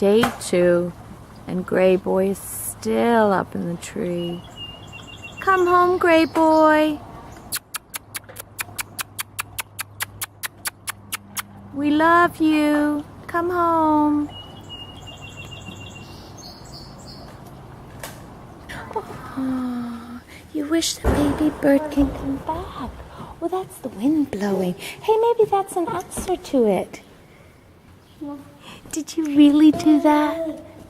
day 2, and Gray Boy is still up in the tree. Come home, Gray Boy. We love you. Come home. Oh, you wish the baby bird can come back. Well, that's the wind blowing. Hey, maybe that's an answer to it. Did you really do that?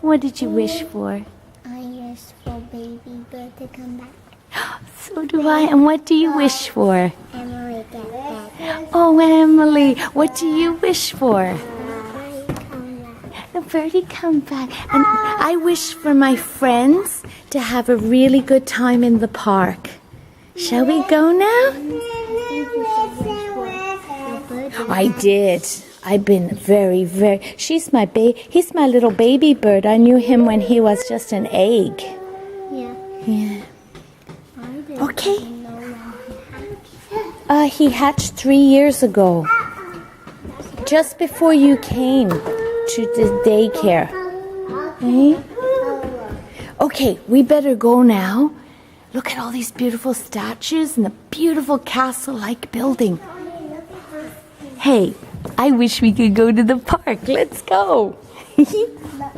What did you wish for? I wish for baby bird to come back. So do I. And what do you wish for? Emily get back. Oh, Emily, what do you wish for? Birdie come back. The birdie come back. And I wish for my friends to have a really good time in the park. Shall we go now? I did. I've been very, he's my little baby bird. I knew him when he was just an egg. Yeah. Yeah. I didn't Okay. know when He hatched 3 years ago. Just before you came to the daycare. Okay? Okay, we better go now. Look at all these beautiful statues and the beautiful castle-like building. Hey, I wish we could go to the park. Let's go. Look.